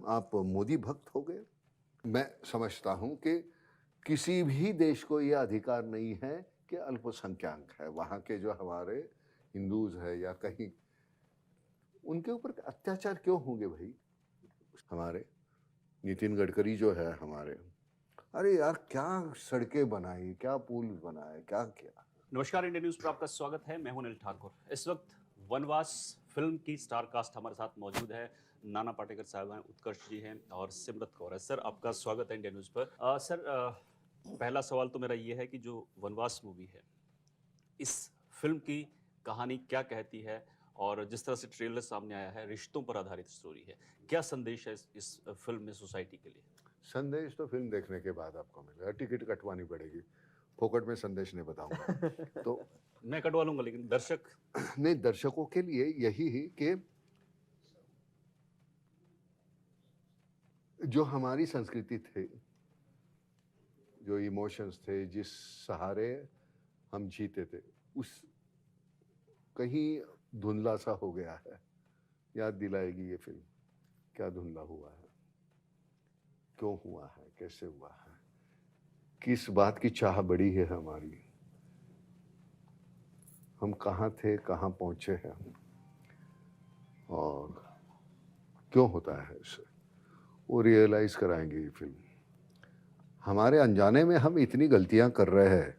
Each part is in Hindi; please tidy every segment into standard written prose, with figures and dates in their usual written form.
आप मोदी भक्त हो गए। मैं समझता हूं कि किसी भी देश को यह अधिकार नहीं है कि अल्पसंख्यक है वहां के जो हमारे हिंदूज है या कहीं उनके ऊपर अत्याचार क्यों होंगे भाई। हमारे नितिन गडकरी जो है हमारे, अरे यार क्या सड़कें बनाई, क्या पुल बनाए, क्या किया। नमस्कार, इंडिया न्यूज पर आपका स्वागत है। मैं हूं अनिल ठाकुर। इस वक्त वनवास फिल्म की स्टार कास्ट हमारे साथ मौजूद है। नाना पाटेकर साहब हैं, उत्कर्ष जी हैं और सिमरत कौर है। सर, आपका स्वागत है इंडिया न्यूज पर। सर, पहला सवाल तो मेरा ये है कि जो वनवास मूवी है, इस फिल्म की कहानी क्या कहती है? और जिस तरह से ट्रेलर सामने आया है, रिश्तों पर आधारित स्टोरी है। क्या संदेश है इस फिल्म में सोसाइटी के लिए? संदेश तो फिल्म देखने के बाद आपको मिलेगा, टिकट कटवानी पड़ेगी, फोकट में संदेश नहीं बताऊंगा। तो मैं कटवा लूंगा, लेकिन दर्शक नहीं, दर्शकों के लिए यही है कि जो हमारी संस्कृति थी, जो इमोशंस थे, जिस सहारे हम जीते थे, उस कहीं धुंधला सा हो गया है। याद दिलाएगी ये फिल्म क्या धुंधला हुआ है, क्यों हुआ है, कैसे हुआ है, किस बात की चाह बड़ी है हमारी, हम कहाँ थे, कहाँ पहुंचे हैं, और क्यों होता है इसे, वो रियलाइज कराएंगे ये फिल्म। हमारे अनजाने में हम इतनी गलतियां कर रहे हैं,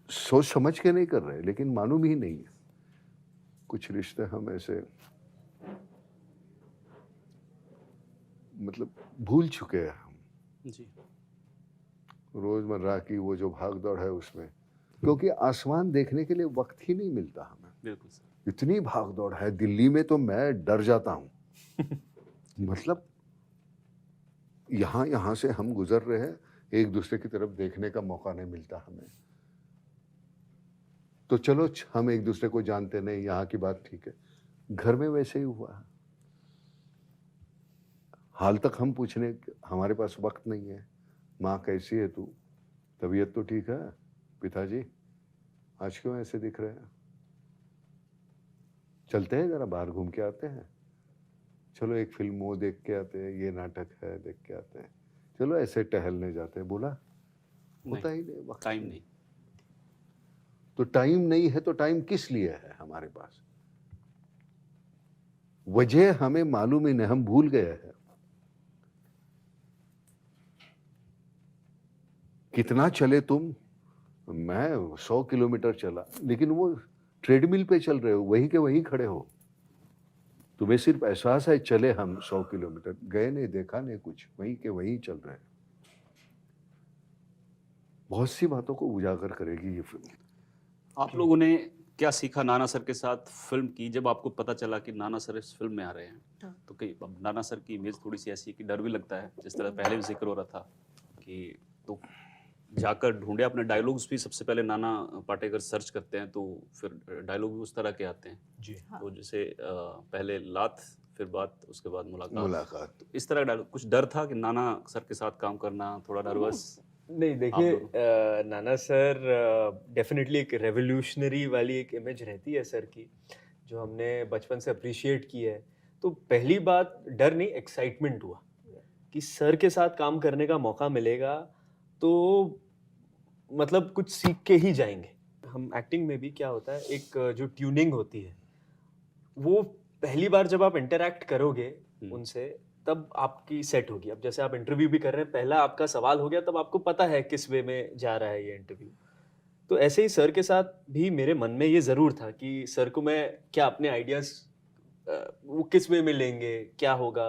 सोच समझ के नहीं कर रहे, लेकिन मालूम ही नहीं है। कुछ रिश्ते हम ऐसे मतलब भूल चुके हैं हम जी। रोजमर्रा की वो जो भाग दौड़ है उसमें, क्योंकि आसमान देखने के लिए वक्त ही नहीं मिलता हमें। बिल्कुल सर। इतनी भाग दौड़ है दिल्ली में तो मैं डर जाता हूँ। मतलब यहाँ यहाँ से हम गुजर रहे हैं, एक दूसरे की तरफ देखने का मौका नहीं मिलता हमें। तो चलो हम एक दूसरे को जानते नहीं, यहाँ की बात ठीक है, घर में वैसे ही हुआ है। हाल तक हम पूछने, हमारे पास वक्त नहीं है। माँ कैसी है तू, तबीयत तो ठीक है, पिताजी आज क्यों ऐसे दिख रहे हैं, चलते हैं जरा बाहर घूम के आते हैं, चलो एक फिल्म वो देख के आते हैं, ये नाटक है देख के आते हैं, चलो ऐसे टहलने जाते हैं। बोला होता ही नहीं, वक्त टाइम नहीं। तो टाइम नहीं है, तो टाइम किस लिए है हमारे पास, वजह हमें मालूम ही नहीं, हम भूल गए हैं। कितना चले तुम, मैं 100 किलोमीटर चला, लेकिन वो ट्रेडमिल पे चल रहे हो, वहीं के वहीं खड़े हो। तुम्हें सिर्फ एहसास है चले हम 100 किलोमीटर, गए नहीं, देखा नहीं कुछ, वहीं के वहीं चल रहे हैं। बहुत सी बातों को उजागर करेगी ये फिल्म। आप लोगों ने क्या सीखा नाना सर के साथ फिल्म की, जब आपको पता चला कि नाना सर इस फिल्म में आ रहे हैं? तो कई अब नाना सर की इमेज थोड़ी सी ऐसी है कि डर भी लगता है, जिस तरह पहले भी जिक्र हो रहा था कि तो जाकर ढूंढे अपने डायलॉग्स भी सबसे पहले नाना पाटेकर सर्च करते हैं, तो फिर डायलॉग भी उस तरह के आते हैं जी। तो जैसे पहले लात, फिर बात, उसके बाद मुलाकात। मुलाकात तो इस तरह डायलॉग, कुछ डर था कि नाना सर के साथ काम करना, थोड़ा नर्वस? नहीं, आप देखिए, दोनों नाना सर डेफिनेटली एक रेवोल्यूशनरी वाली एक इमेज रहती है सर की, जो हमने बचपन से अप्रिशिएट की है। तो पहली बात डर नहीं, एक्साइटमेंट हुआ कि सर के साथ काम करने का मौका मिलेगा, तो मतलब कुछ सीख के ही जाएंगे। हम एक्टिंग में भी क्या होता है, एक जो ट्यूनिंग होती है, वो पहली बार जब आप इंटरैक्ट करोगे उनसे, तब आपकी सेट होगी। अब जैसे आप इंटरव्यू भी कर रहे हैं, पहला आपका सवाल हो गया, तब आपको पता है किस वे में जा रहा है ये इंटरव्यू। तो ऐसे ही सर के साथ भी मेरे मन में ये ज़रूर था कि सर को मैं क्या अपने आइडियाज़ वो किस वे में लेंगे, क्या होगा,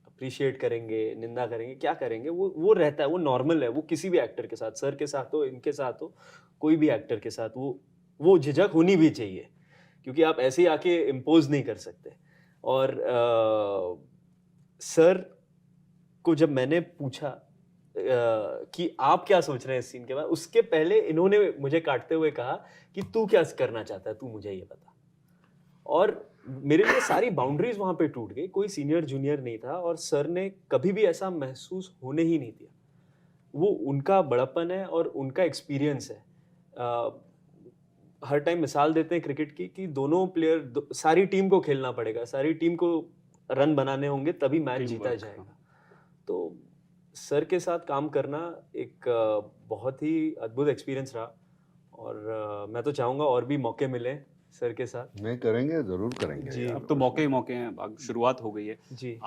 अप्रिशिएट करेंगे, निंदा करेंगे, क्या करेंगे, वो रहता है, वो नॉर्मल है, वो किसी भी एक्टर के साथ, सर के साथ हो, इनके साथ हो, कोई भी एक्टर के साथ, वो झिझक होनी भी चाहिए, क्योंकि आप ऐसे ही आके इम्पोज नहीं कर सकते। और सर को जब मैंने पूछा कि आप क्या सोच रहे हैं इस सीन के बाद, उसके पहले इन्होंने मुझे काटते हुए कहा कि तू क्या करना चाहता है, तू मुझे ये बता। और मेरे लिए सारी बाउंड्रीज वहां पे टूट गई, कोई सीनियर जूनियर नहीं था, और सर ने कभी भी ऐसा महसूस होने ही नहीं दिया। वो उनका बड़प्पन है और उनका एक्सपीरियंस है। हर टाइम मिसाल देते हैं क्रिकेट की कि दोनों प्लेयर सारी टीम को खेलना पड़ेगा, सारी टीम को रन बनाने होंगे तभी मैच Team जीता work, जाएगा। हाँ। तो सर के साथ काम करना एक बहुत ही अद्भुत एक्सपीरियंस रहा और मैं तो चाहूँगा और भी मौके मिले सर के साथ। नहीं करेंगे, जरूर करेंगे जी, यार। अब तो मौके ही मौके हैं, अब शुरुआत हो गई है। जी।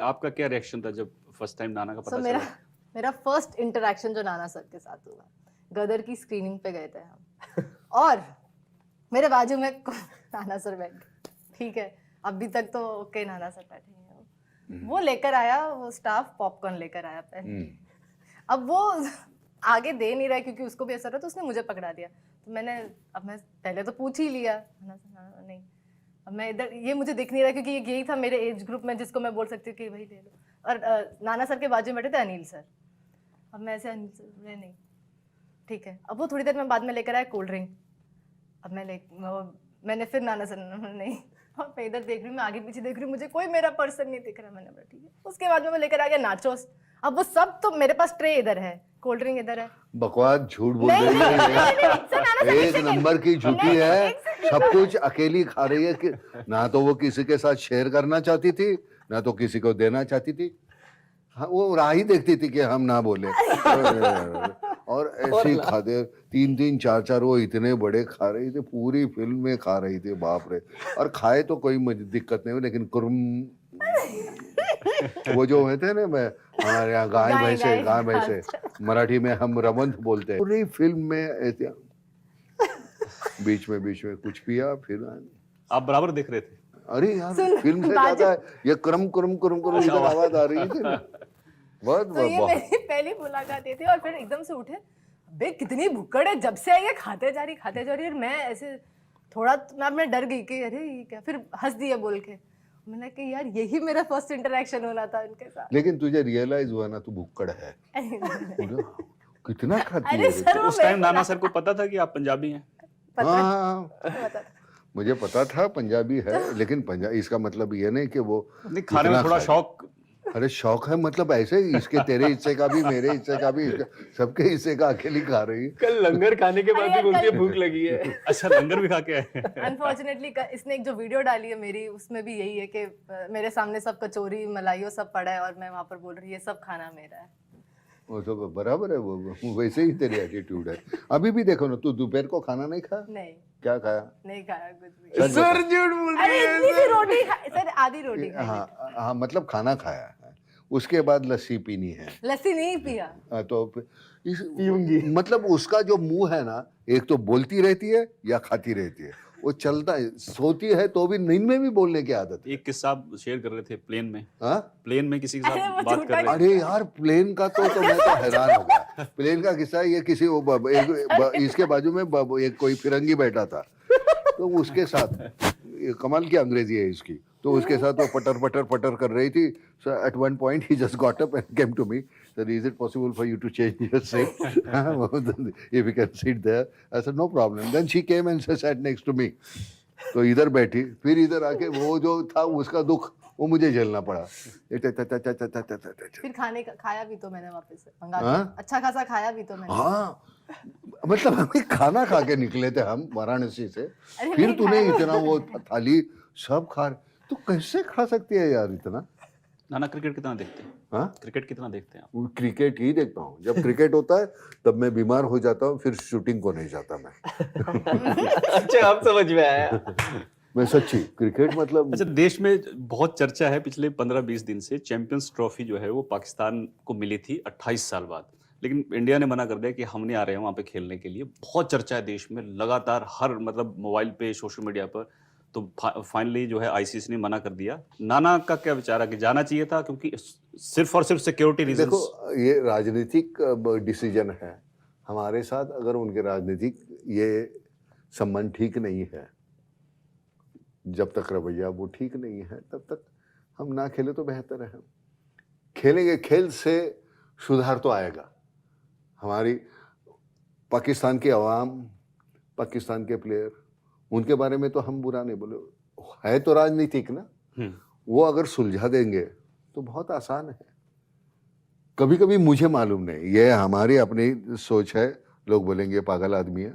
आपका क्या रिएक्शन था जब फर्स्ट टाइम नाना का सो पता मेरा चला? मेरा फर्स्ट इंटरेक्शन जो नाना सर के साथ हुआ, गदर की स्क्रीनिंग पे गए थे हम और मेरे बाजू में नाना सर बैठे, ठीक है, अभी तक तो ओके नाना सर बैठे हैं, वो लेकर आया, वो स्टाफ पॉपकॉर्न लेकर आया पहले। अब वो आगे दे नहीं रहा क्योंकि उसको भी असर है, तो उसने मुझे पकड़ा दिया। तो मैं पहले तो पूछ ही लिया, नहीं, अब मैं इधर, ये मुझे दिख नहीं रहा क्योंकि यही था मेरे एज ग्रुप में जिसको मैं बोल सकती हूँ कि भाई ले लो। और नाना सर के बाजू में बैठे थे अनिल सर। अब मैं ऐसे अनिल सर बोले नहीं, ठीक है। अब वो थोड़ी देर में बाद में लेकर आया कोल्ड ड्रिंक। अब मैंने फिर नाना सर नहीं, और मैं इधर देख रही हूँ, मैं आगे पीछे देख रही हूँ, मुझे कोई मेरा पर्सन नहीं दिख रहा। मैंने बोला ठीक है। उसके बाद में वो लेकर आ गया नाचोस। अब वो सब तो मेरे पास ट्रे इधर है, कोल्ड ड्रिंक इधर है। बकवास, झूठ बोल रही है, एक नंबर की झूठी है, सब कुछ अकेली खा रही है कि ना तो वो किसी के साथ शेयर करना चाहती थी, ना तो किसी को देना चाहती थी। हाँ, वो राह ही देखती थी कि हम ना बोले और ऐसे ही खाते 3-3 4-4 वो इतने बड़े खा रही थी, पूरी फिल्म में खा रही थी, बाप रे। और खाए तो कोई दिक्कत नहीं हुई, लेकिन कुरुम वो जो होते हैं ना, मैं हमारे यहाँ गाय भैंसे मराठी में हम रमंथ बोलते हैं, पूरी फिल्म में ऐसे बीच में कुछ पिया फिर आप बराबर देख रहे थे? अरे यार फिल्म से ज्यादा ये क्रम इधर आवाज आ रही थी ना। बहुत तो ये मेरी पहली मुलाकात थी और फिर एकदम से उठे, बे कितनी भुक्कड़ है, जब से आई है खाते जा रही। और मैं ऐसे थोड़ा मैं डर गई कि अरे ये क्या, फिर हंस दिया बोल के। मैंने कहा यार यही मेरा फर्स्ट इंटरेक्शन होना था उनके साथ। लेकिन तुझे रियलाइज हुआ ना तू भुक्कड़ है, कितना खाती अरे है। सर, तो उस टाइम नाना सर को पता था कि आप पंजाबी हैं? हाँ, मुझे पता था पंजाबी है, लेकिन पंजाबी इसका मतलब ये नहीं कि वो नहीं, खाने में थोड़ा शौक। अरे शौक है, मतलब ऐसे इसके तेरे हिस्से का भी, मेरे हिस्से का भी, सबके हिस्से का अकेली खा रही है। कल लंगर खाने के बाद भी बोलती है भूख लगी है। अच्छा, लंगर भी खा के आए? अनफॉर्चुनेटली इसने एक जो वीडियो डाली है मेरी, उसमें भी यही है कि मेरे सामने सब कचौरी मलाई सब पड़ा है और मैं वहाँ पर बोल रही है सब खाना मेरा है। वो तो बराबर है, वो वैसे ही तेरी एटीट्यूड है। अभी भी देखो ना, तू दोपहर को खाना नहीं खाया? नहीं, क्या खाया? नहीं खाया कुछ भी। सर झूठ बोल रही अरे इतनी सी रोटी सर, आधी रोटी खाई। हाँ, मतलब खाना खाया है, उसके बाद लस्सी पीनी है। लस्सी नहीं पिया। तो पीऊंगी, मतलब उसका जो मुंह है ना, एक तो बोलती रहती है या खाती रहती है, वो चलता है, सोती है तो भी नींद में भी बोलने की आदत है। एक किस्सा आप शेयर कर रहे थे प्लेन में। हाँ, प्लेन में किसी के अरे साथ वो बात कर रहे थे। अरे यार प्लेन का तो मैं तो हैरान हो गया। प्लेन का किस्सा, ये किसी इसके बाजू में एक कोई फिरंगी बैठा था, तो उसके साथ कमाल की अंग्रेजी है इसकी, तो उसके साथ वो पटर कर रही थी। So at one point he just got up and came to me, said, "Is it possible for you to change your seat? If you can sit there?" I said, "No problem." Then she came and sat next to me. तो इधर बैठी, फिर इधर आके वो जो था उसका दुख वो मुझे झेलना पड़ा। फिर खाया भी तो मैंने वापस से मंगा के, अच्छा खासा खाया भी तो मैंने। हाँ, मतलब हमें खाना खा के निकले थे हम वाराणसी से, अरे फिर नहीं तूने खाया। इतना वो थाली सब खा, तू कैसे खा सकती है यार इतना? नाना क्रिकेट कितना देखते हैं? हाँ, क्रिकेट कितना देखते हैं आप? वो क्रिकेट ही देखता हूँ, जब क्रिकेट होता है तब मैं बीमार हो जाता हूँ, फिर शूटिंग को नहीं जाता मैं। अच्छा, आप समझ में आया। मैं सच्ची, क्रिकेट मतलब अच्छा, देश में बहुत चर्चा है पिछले 15-20 दिन से, चैंपियंस ट्रॉफी जो है वो पाकिस्तान को मिली थी 28 साल बाद, लेकिन इंडिया ने मना कर दिया कि हम नहीं आ रहे हैं वहाँ पे खेलने के लिए। बहुत चर्चा है देश में लगातार, हर मतलब मोबाइल पे, सोशल मीडिया पर। तो फाइनली जो है आईसीसी ने मना कर दिया। नाना का क्या विचार है कि जाना चाहिए था, क्योंकि सिर्फ और सिर्फ सिक्योरिटी रीजंस? देखो, ये राजनीतिक डिसीजन है हमारे साथ। अगर उनके राजनीतिक ये संबंध ठीक नहीं है, जब तक रवैया वो ठीक नहीं है, तब तक हम ना खेले तो बेहतर है। खेलेंगे, खेल से सुधार तो आएगा। हमारी पाकिस्तान के अवाम, पाकिस्तान के प्लेयर, उनके बारे में तो हम बुरा नहीं बोले, है तो राजनीतिक ना, वो अगर सुलझा देंगे तो बहुत आसान है। कभी कभी मुझे मालूम नहीं, ये हमारी अपनी सोच है, लोग बोलेंगे पागल आदमी है,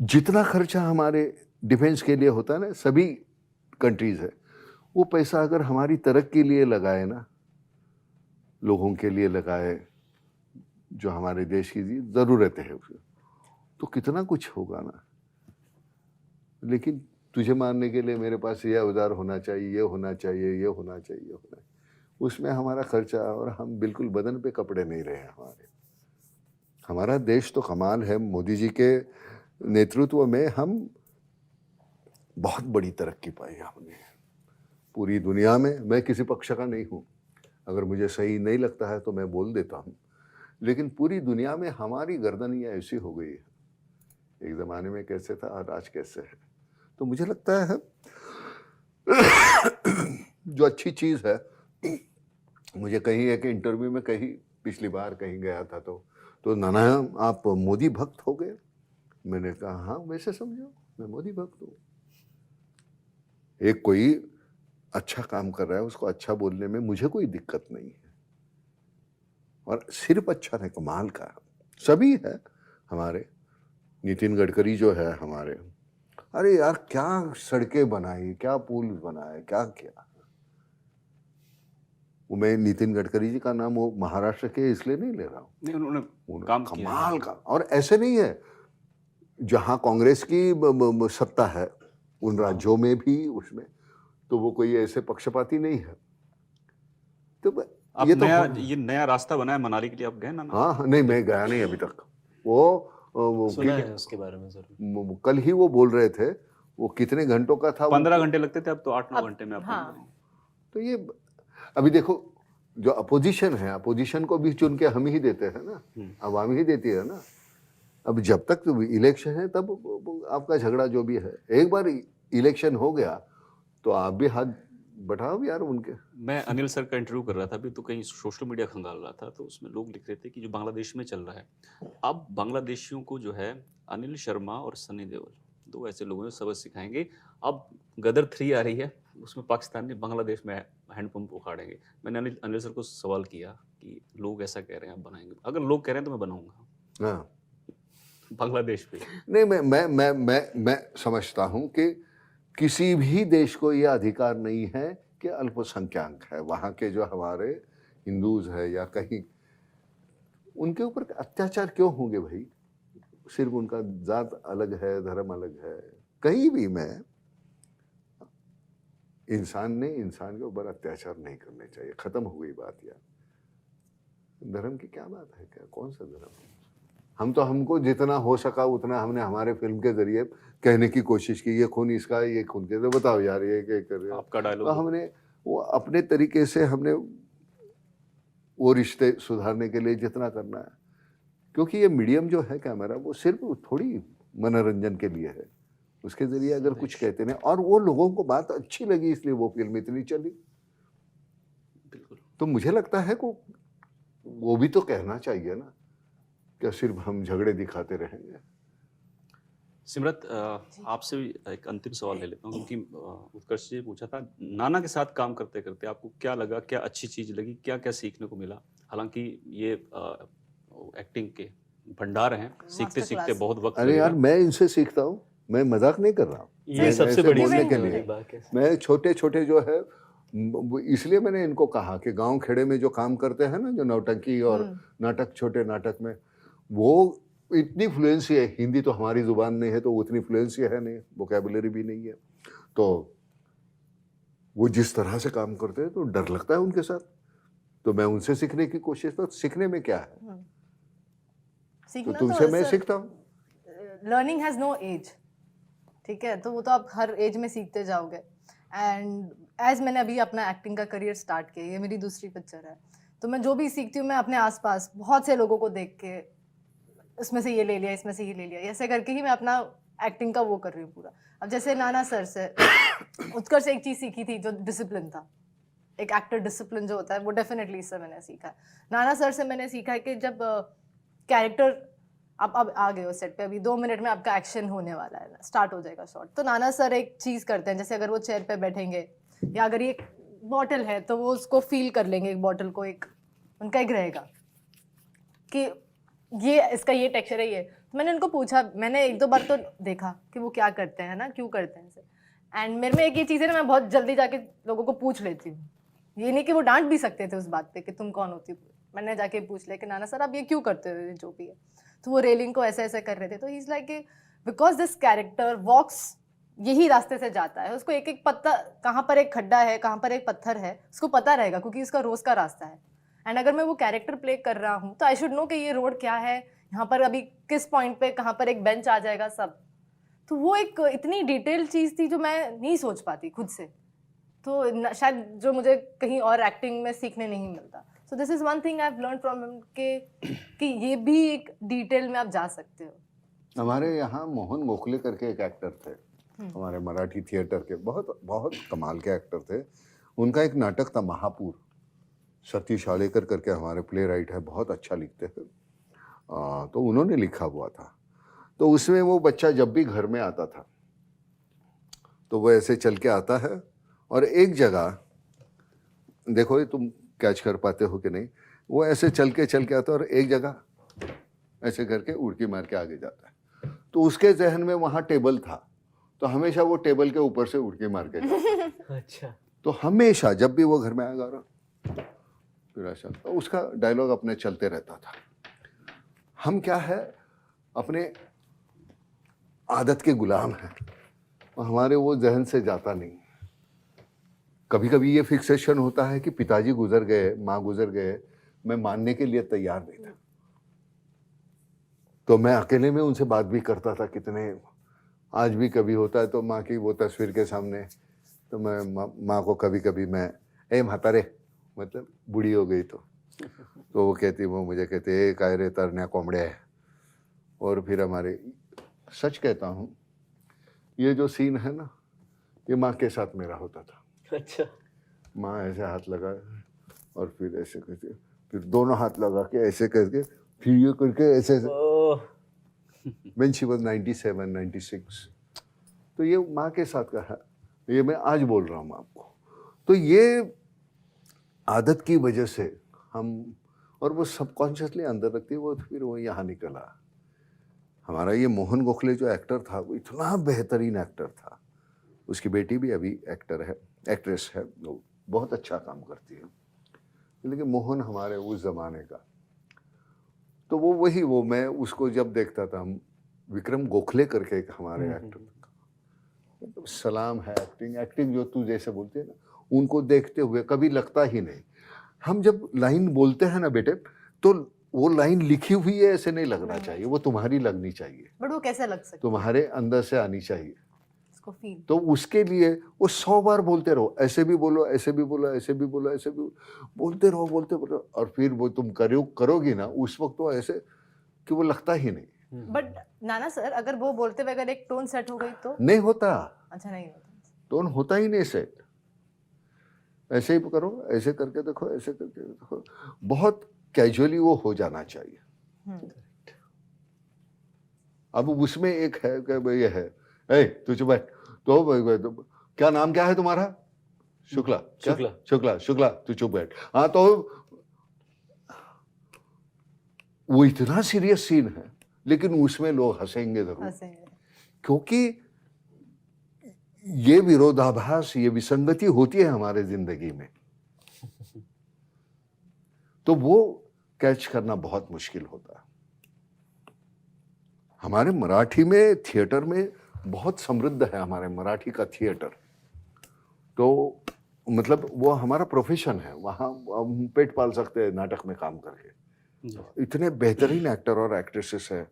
जितना खर्चा हमारे डिफेंस के लिए होता है ना, सभी कंट्रीज है, वो पैसा अगर हमारी तरक्की के लिए लगाए ना, लोगों के लिए लगाए, जो हमारे देश की ज़रूरत है उसे, तो कितना कुछ होगा ना। लेकिन तुझे मारने के लिए मेरे पास ये औजार होना चाहिए, ये होना चाहिए, ये होना चाहिए, ये होना, उसमें हमारा खर्चा, और हम बिल्कुल बदन पे कपड़े नहीं रहे हमारे। हमारा देश तो कमाल है, मोदी जी के नेतृत्व में हम बहुत बड़ी तरक्की पाई हमने पूरी दुनिया में। मैं किसी पक्ष का नहीं हूँ, अगर मुझे सही नहीं लगता है तो मैं बोल देता हूँ, लेकिन पूरी दुनिया में हमारी गर्दनियाँ ऐसी हो गई है, एक ज़माने में कैसे था और आज कैसे है। तो मुझे लगता है जो अच्छी चीज़ है, मुझे कहीं एक इंटरव्यू में कहीं पिछली बार कहीं गया था, तो नाना आप मोदी भक्त हो गए। मैंने कहा हाँ, वैसे समझो मैं मोदी भक्त हूँ। एक कोई अच्छा काम कर रहा है, उसको अच्छा बोलने में मुझे कोई दिक्कत नहीं है, और सिर्फ अच्छा नहीं, कमाल का सभी है हमारे। नितिन गडकरी जो है हमारे, अरे यार क्या सड़कें बनाई, क्या पुल बनाए, क्या किया। वो मैं नितिन गडकरी जी का नाम वो महाराष्ट्र के इसलिए नहीं ले रहा हूँ, नहीं, उन्होंने काम किया है। कमाल का। और ऐसे नहीं है, जहाँ कांग्रेस की सत्ता है उन राज्यों में भी, उसमें तो वो कोई ऐसे पक्षपाती नहीं है। तो आप ये तो ये नया रास्ता बना है मनाली के लिए, आप गए ना? हाँ, नहीं मैं गया नहीं अभी तक। वो सुना है उसके बारे में जरूर। कल ही वो बोल रहे थे, वो कितने घंटों का था, 15 घंटे लगते थे, अब तो 8-9 अब- घंटे में आप हाँ। पहुंच जाएंगे। तो ये अभी देखो, जो अपोजिशन है, अपोजिशन को भी चुन के हम ही देते हैं ना, आवाम ही देती है ना। अब जब तक इलेक्शन है तब आपका झगड़ा जो भी है, एक बार इलेक्शन हो गया तो आप भी हाथ बढ़ाओ यार उनके। मैं अनिल सर का इंटरव्यू कर रहा था अभी, तो कहीं सोशल मीडिया खंगाल रहा था, तो उसमें लोग लिख रहे थे कि जो बांग्लादेश में चल रहा है, अब बांग्लादेशियों को जो है अनिल शर्मा और सनी देओल, दो ऐसे लोगों ने सबक सिखाएंगे। अब गदर 3 आ रही है, उसमें पाकिस्तान ने बांग्लादेश में हैंडपंप उखाड़ेंगे। मैंने अनिल सर को सवाल किया कि लोग ऐसा कह रहे हैं, आप बनाएंगे? अगर लोग कह रहे हैं तो मैं बनाऊंगा हाँ, बांग्लादेश पे। नहीं मैं समझता हूँ कि किसी भी देश को यह अधिकार नहीं है कि अल्पसंख्यक है, वहाँ के जो हमारे हिंदूज है या कहीं, उनके ऊपर अत्याचार क्यों होंगे भाई? सिर्फ उनका जात अलग है, धर्म अलग है। कहीं भी में इंसान ने इंसान के ऊपर अत्याचार नहीं करने चाहिए, खत्म हो गई बात यार। धर्म की क्या बात है, क्या कौन सा धर्म? हमको जितना हो सका उतना हमने हमारे फिल्म के जरिए कहने की कोशिश की, ये खून इसका, ये खून के, तो बताओ यार ये क्या कर रहे हो? आपका तो डायलॉग हमने वो अपने तरीके से हमने वो रिश्ते सुधारने के लिए जितना करना है, क्योंकि ये मीडियम जो है कैमरा, वो सिर्फ थोड़ी मनोरंजन के लिए है। उसके जरिए अगर कुछ कहते नहीं, और वो लोगों को बात अच्छी लगी इसलिए वो फिल्म इतनी चली। बिल्कुल। तो मुझे लगता है को वो भी तो कहना चाहिए ना, क्या सिर्फ हम झगड़े दिखाते रहेंगे? सिमरत, आपसे भी एक अंतिम सवाल ले लेता हूँ, क्योंकि उत्कर्ष जी ने पूछा था नाना के साथ काम करते करते आपको क्या लगा, क्या अच्छी चीज लगी, क्या क्या सीखने को मिला? हालांकि ये एक्टिंग के भंडार हैं, सीखते सीखते क्लास। बहुत वक्त अरे यार लगेगा। मैं इनसे सीखता हूँ, मैं मजाक नहीं कर रहा हूँ। ये मैं सबसे ऐसे बड़ी बोलने के सीख लिए, बात है। मैं छोटे छोटे जो है, इसलिए मैंने इनको कहा कि गांव खेड़े में जो काम करते हैं ना, जो नौटंकी और नाटक, छोटे नाटक में, वो इतनी फ्लुएंसी है, हिंदी तो हमारी जुबान नहीं है तो उतनी फ्लुएंसी है नहीं, वोकैबुलरी भी नहीं है, तो वो जिस तरह से काम करते हैं तो डर लगता है उनके साथ। तो मैं उनसे सीखने की कोशिश, तो सीखने में क्या है, तो सीखना तुमसे मैं सीखता हूँ। लर्निंग हैज नो एज, ठीक है? तो वो तो आप हर एज में सीखते जाओगे। एंड एज मैंने अभी अपना एक्टिंग का करियर स्टार्ट किया, ये मेरी दूसरी पिक्चर है, तो मैं जो भी सीखती हूँ मैं अपने आसपास बहुत से लोगों को देख के, इसमें से ये ले लिया, इसमें से ये ले लिया, ऐसे करके ही मैं अपना एक्टिंग का वो कर रही हूँ पूरा। अब जैसे नाना सर से उत्कर्ष से एक चीज़ सीखी थी, जो डिसिप्लिन था, एक एक्टर डिसिप्लिन जो होता है, वो डेफिनेटली इससे मैंने सीखा है। नाना सर से मैंने सीखा है कि जब कैरेक्टर आप अब आ गए हो सेट पे, अभी 2 मिनट में आपका एक्शन होने वाला है, स्टार्ट हो जाएगा शॉट, तो नाना सर एक चीज़ करते हैं, जैसे अगर वो चेयर पे बैठेंगे या अगर ये बॉटल है तो वो उसको फील कर लेंगे, एक बॉटल को, एक उनका एक रहेगा कि ये इसका ये टेक्सचर है, ये तो मैंने उनको पूछा, मैंने एक दो बार तो देखा कि वो क्या करते हैं ना, क्यों करते हैं ऐसे। एंड मेरे में एक ये चीज़ है ना, मैं बहुत जल्दी जाके लोगों को पूछ लेती हूँ। ये नहीं कि वो डांट भी सकते थे उस बात पे कि तुम कौन होती हो, मैंने जाके पूछ लिया कि नाना सर आप ये क्यों करते हो, ये जो भी है। तो वो रेलिंग को ऐसे ऐसे कर रहे थे, तो he is like because this character walks यही रास्ते से जाता है, उसको एक एक पत्ता, कहाँ पर एक खड्डा है, कहाँ पर एक पत्थर है, उसको पता रहेगा क्योंकि उसका रोज का रास्ता है। एंड अगर मैं वो कैरेक्टर प्ले कर रहा हूँ तो आई शुड नो कि ये रोड क्या है, यहाँ पर अभी किस पॉइंट पे कहाँ पर एक बेंच आ जाएगा, सब। तो वो एक इतनी डिटेल चीज़ थी जो मैं नहीं सोच पाती खुद से, तो शायद जो मुझे कहीं और एक्टिंग में सीखने नहीं मिलता। So this is one thing I have learn from him कि ये भी एक डिटेल में आप जा सकते हो। हमारे यहाँ मोहन गोखले करके एक एक्टर थे, हमारे मराठी थिएटर के बहुत बहुत कमाल के एक्टर थे। उनका एक नाटक था महापुर, सतीश आलेकर करके हमारे प्ले राइट है, बहुत अच्छा लिखते हैं। तो उन्होंने लिखा हुआ था। तो उसमें वो बच्चा जब भी घर में आता था तो वो ऐसे चल के आता है और एक जगह, देखो ये तुम कैच कर पाते हो कि नहीं, वो ऐसे चल के आता है और एक जगह ऐसे करके उड़की मार के आगे जाता है। तो उसके जहन में वहाँ टेबल था, तो हमेशा वो टेबल के ऊपर से उड़की मार के जाता। अच्छा। तो हमेशा जब भी वो घर में आएगा फिर ऐसा, तो उसका डायलॉग अपने चलते रहता था। हम क्या है, अपने आदत के गुलाम हैं, हमारे वो जहन से जाता नहीं। कभी कभी ये फिक्सेशन होता है कि पिताजी गुजर गए, माँ गुजर गए, मैं मानने के लिए तैयार नहीं था, तो मैं अकेले में उनसे बात भी करता था कितने। आज भी कभी होता है तो माँ की वो तस्वीर के सामने, तो मैं माँ को कभी कभी मैं ए म्हातारे, मतलब बूढ़ी हो गई तो वो कहती, वो मुझे कहते ए काय रे तरन्या कोंबड्या है। और फिर हमारे, सच कहता हूँ, ये जो सीन है ना, ये माँ के साथ मेरा होता था। अच्छा। माँ ऐसे हाथ लगा और फिर ऐसे करके, फिर दोनों हाथ लगा के ऐसे करके, फिर ये करके ऐसे व्हेन शी वाज 97, 96। तो ये माँ के साथ का है, ये मैं आज बोल रहा हूँ आपको। तो ये आदत की वजह से हम, और वो सबकॉन्शियसली अंदर रखती है, वो फिर वो यहाँ निकला। हमारा ये मोहन गोखले जो एक्टर था, वो इतना बेहतरीन एक्टर था। उसकी बेटी भी अभी एक्टर है, एक्ट्रेस है, वो बहुत अच्छा काम करती है। लेकिन मोहन हमारे उस ज़माने का, तो वो वही, वो मैं उसको जब देखता था, हम विक्रम गोखले करके एक हमारे एक्टर, मतलब सलाम है एक्टिंग जो तू जैसे बोलते हैं ना, उनको देखते हुए कभी लगता ही नहीं। हम जब लाइन बोलते हैं ना बेटे, तो वो लाइन लिखी हुई है ऐसे नहीं लगना चाहिए, वो तुम्हारी लगनी चाहिए, बट वो कैसे लग सकता तुम्हारे अंदर से आनी चाहिए। उसको फील। तो उसके लिए वो 100 बार बोलते रहो, ऐसे भी बोलो, ऐसे भी बोलो, ऐसे भी बोलो, ऐसे भी बोलते रहो, और फिर वो तुम करोगी ना, उस वक्त तो ऐसे कि वो लगता ही नहीं। बट नाना सर, अगर वो बोलते हुए अगर एक टोन सेट हो गई तो? नहीं होता, अच्छा, नहीं होता, टोन होता ही नहीं सेट। ऐसे ही करो, ऐसे करके देखो, ऐसे करके देखो, बहुत कैजुअली वो हो जाना चाहिए। अब उसमें एक है कि ये है, ए तू चुप बैठ, तो क्या नाम क्या है तुम्हारा? शुक्ला। शुक्ला, तू चुप बैठ। हाँ, तो वो इतना सीरियस सीन है, लेकिन उसमें लोग हंसेंगे जरूर, क्योंकि ये विरोधाभास, ये विसंगति होती है हमारे जिंदगी में, तो वो कैच करना बहुत मुश्किल होता है। हमारे मराठी में थिएटर में बहुत समृद्ध है, हमारे मराठी का थिएटर, तो मतलब वो हमारा प्रोफेशन है, वहाँ हम पेट पाल सकते हैं नाटक में काम करके। इतने बेहतरीन एक्टर और एक्ट्रेसेस हैं।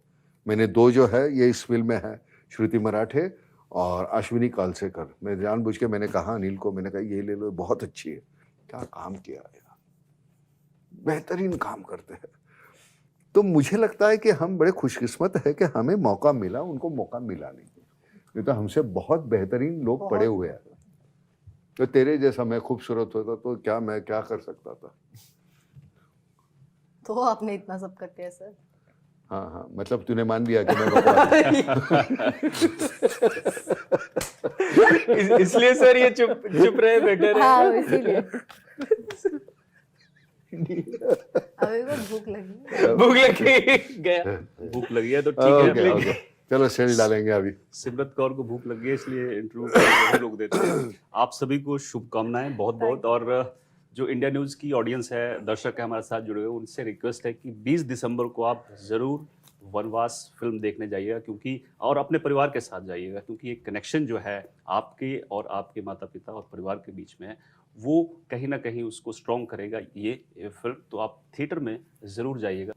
मैंने 2 जो है ये इस फिल्म में है, श्रुति मराठे और अश्विनी कालसेकर। मैं जानबूझ के मैंने कहा अनिल को, मैंने कहा ये ले लो, बहुत अच्छी है। क्या काम किया है, बेहतरीन काम करते हैं। तो मुझे लगता है कि हम बड़े खुशकिस्मत है कि हमें मौका मिला, उनको मौका मिला नहीं तो हमसे बहुत बेहतरीन लोग पड़े हुए हैं। तो तेरे जैसा मैं खूबसूरत होता तो क्या मैं क्या कर सकता था। तो आपने इतना सब करते हैं सर। हाँ, मतलब तूने मान लिया कि मैं इसलिए सर ये चुप रहे बेटर है। हाँ, इसीलिए। अभी को भूख लगी। भूख लगी गया। भूख लगी है तो ठीक है। ओके ओके, चलो शेल डालेंगे अभी। सिमरत कौर को भूख लगी है इसलिए इंटरव्यू लोग देते हैं। आप सभी को शुभकामनाएं बहुत बहुत। और जो इंडिया न्यूज़ की ऑडियंस है, दर्शक है हमारे साथ जुड़े हुए, उनसे रिक्वेस्ट है कि 20 दिसंबर को आप ज़रूर वनवास फिल्म देखने जाइएगा, क्योंकि और अपने परिवार के साथ जाइएगा, क्योंकि एक कनेक्शन जो है आपके और आपके माता पिता और परिवार के बीच में है, वो कहीं ना कहीं उसको स्ट्रॉन्ग करेगा ये फिल्म। तो आप थिएटर में ज़रूर जाइएगा।